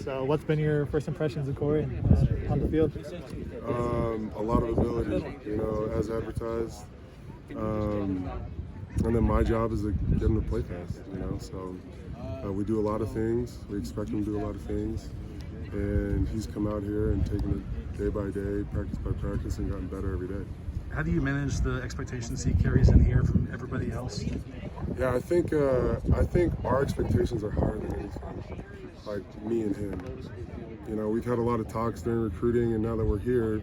So what's been your first impressions of Corey on the field? A lot of ability, as advertised. And then my job is to get him to play fast, So we do a lot of things. We expect him to do a lot of things. And he's come out here and taken it day by day, practice by practice, and gotten better every day. How do you manage the expectations he carries in here from everybody else? Yeah, I think our expectations are higher than anything, like me and him. We've had a lot of talks during recruiting, and now that we're here,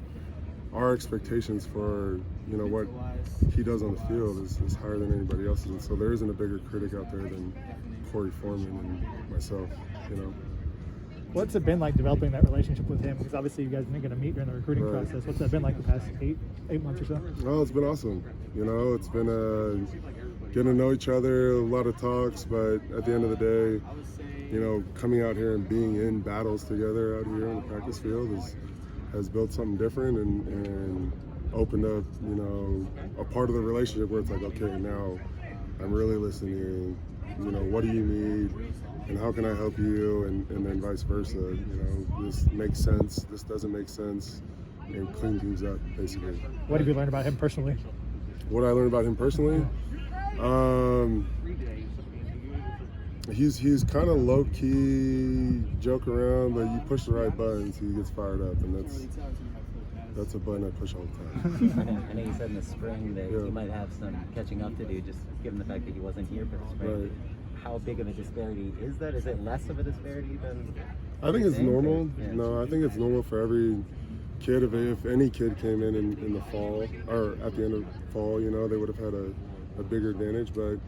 our expectations for what he does on the field is higher than anybody else's, and so there isn't a bigger critic out there than Corey Foreman and myself. What's it been like developing that relationship with him? Because obviously you guys are going to meet during the recruiting process. What's that been like the past eight months or so? Well, it's been awesome. It's been getting to know each other, a lot of talks, but at the end of the day, coming out here and being in battles together out here on the practice field has built something different and opened up, a part of the relationship where it's like, okay, now I'm really listening. What do you need? And how can I help you? And then vice versa. This makes sense. This doesn't make sense. And clean things up, basically. What have you learned about him personally? What I learned about him personally? He's kind of low-key, joke around, but you push the right buttons, he gets fired up, and that's a button I push all the time. I know you said in the spring that you might have some catching up to do, just given the fact that he wasn't here for the spring. Right. How big of a disparity is that? Is it less of a disparity than? I think it's normal. Yeah. No, I think it's normal for every kid. If any kid came in the fall or at the end of fall, they would have had a bigger advantage. But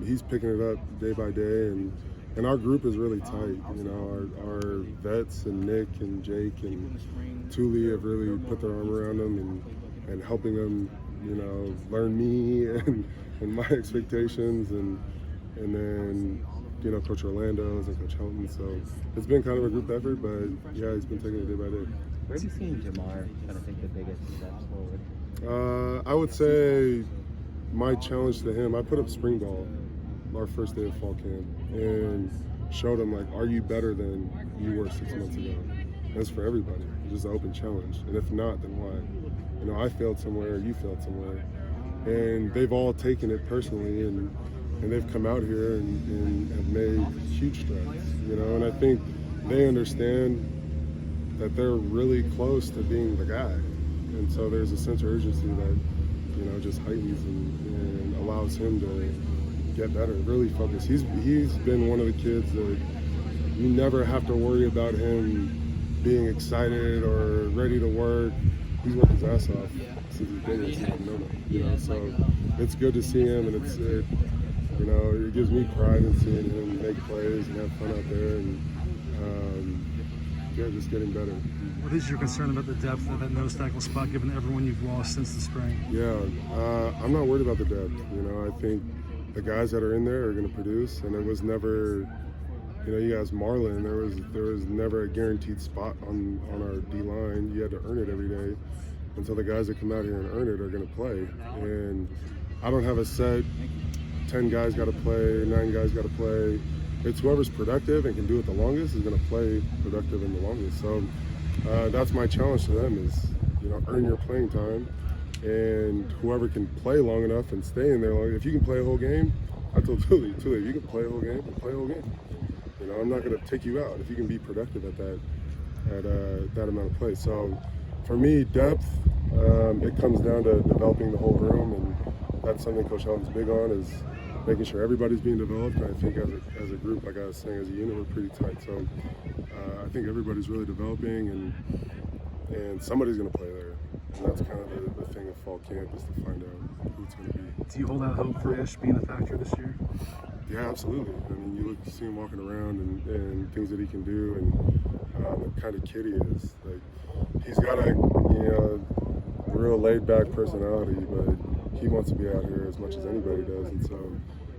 he's picking it up day by day, and our group is really tight. Our vets and Nick and Jake and Thule have really put their arm around him and helping him, learn me and my expectations and then, Coach Orlando's and Coach Helton. So it's been kind of a group effort, but yeah, he's been taking it day by day. Where have you seen Jamar kind of take the biggest steps forward? I would say my challenge to him, I put up spring ball our first day of fall camp and showed him, are you better than you were 6 months ago? That's for everybody. It's just an open challenge. And if not, then why? I failed somewhere, you failed somewhere. And they've all taken it personally and they've come out here and have made huge strides, and I think they understand that they're really close to being the guy. And so there's a sense of urgency that, just heightens and allows him to get better, really focus. He's been one of the kids that you never have to worry about him being excited or ready to work. He's worked his ass off since he's been here, since I've known him, so it's good to see him, and it gives me pride in seeing him make plays and have fun out there, and just getting better. What is your concern about the depth of that nose tackle spot, given everyone you've lost since the spring? Yeah, I'm not worried about the depth. I think the guys that are in there are going to produce, and it was never, you guys, Marlon. There was never a guaranteed spot on our D line. You had to earn it every day, and so the guys that come out here and earn it are going to play. And I don't have a set 10 guys got to play, 9 guys got to play. It's whoever's productive and can do it the longest is going to play productive and the longest. So that's my challenge to them is, earn your playing time, and whoever can play long enough and stay in there long. If you can play a whole game, I told Thule, if you can play a whole game, play a whole game. I'm not going to take you out if you can be productive at that amount of play. So for me, depth, it comes down to developing the whole room, and that's something Coach Helton's big on, is making sure everybody's being developed. And I think as a group, like I was saying, as a unit, we're pretty tight. So I think everybody's really developing, and somebody's going to play there. And that's kind of the thing of fall camp, is to find out who it's going to be. Do you hold out hope for Ish being a factor this year? Yeah, absolutely. I mean, you see him walking around and things that he can do, and the kind of kid he is. He's got a real laid-back personality, but he wants to be out here as much as anybody does. And so,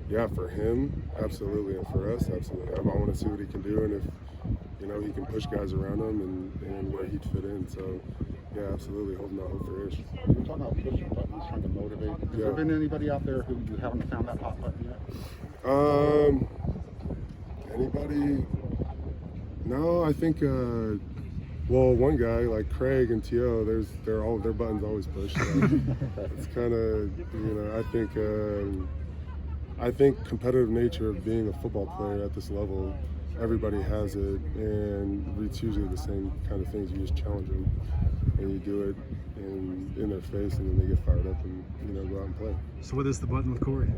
yeah, for him, absolutely, and for us, absolutely. I want to see what he can do, and if he can push guys around him and where he'd fit in. So, yeah, absolutely, holding out hope for Ish. You're talking about pushing buttons, trying to motivate. Has there been anybody out there who you haven't found that hot button yet? Anybody? No, I think well, one guy like Craig and T.O., their buttons always pushed. So it's kind of, you know, I think competitive nature of being a football player at this level, everybody has it, and it's usually the same kind of things. You just challenge them, and you do it in their face, and then they get fired up and, you know, go out and play. So what is the button with Corey?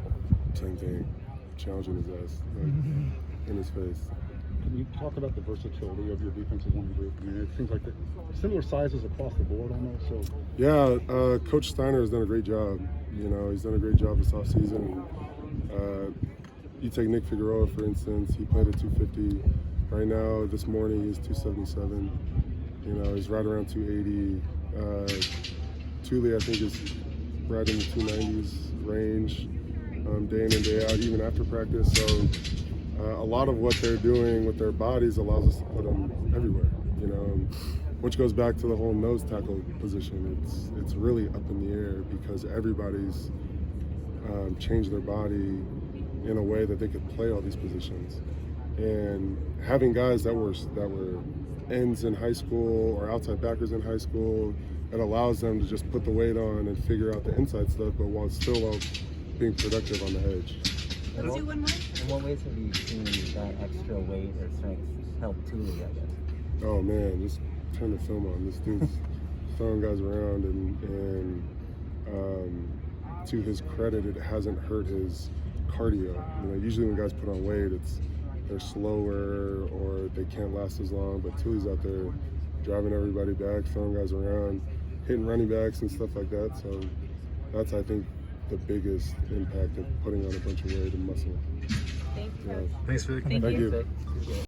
Same thing, challenging his ass, like, in his face. Can you talk about the versatility of your defensive line group? I mean, it seems like they're similar sizes across the board almost. So Yeah, Coach Steiner has done a great job. You know, he's done a great job this offseason. You take Nick Figueroa, for instance. He played at 250. Right now, this morning, he's 277. You know, he's right around 280. Thule, I think, is right in the 290s range, day in and day out, even after practice. So a lot of what they're doing with their bodies allows us to put them everywhere, you know, which goes back to the whole nose tackle position. It's really up in the air because everybody's changed their body in a way that they could play all these positions. And having guys that were ends in high school or outside backers in high school, it allows them to just put the weight on and figure out the inside stuff, but while still being productive on the edge. Let's do one more. In what ways have you seen that extra weight or strength help Thule, I guess? Oh man, just turn the film on. This dude's throwing guys around, and to his credit, it hasn't hurt his cardio. You know, usually when guys put on weight, they're slower or they can't last as long. But Tule's out there driving everybody back, throwing guys around, hitting running backs and stuff like that. So that's, I think, the biggest impact of putting on a bunch of weight and muscle. Thank you. Yeah. Thanks, Vic. Thank Thank you. you.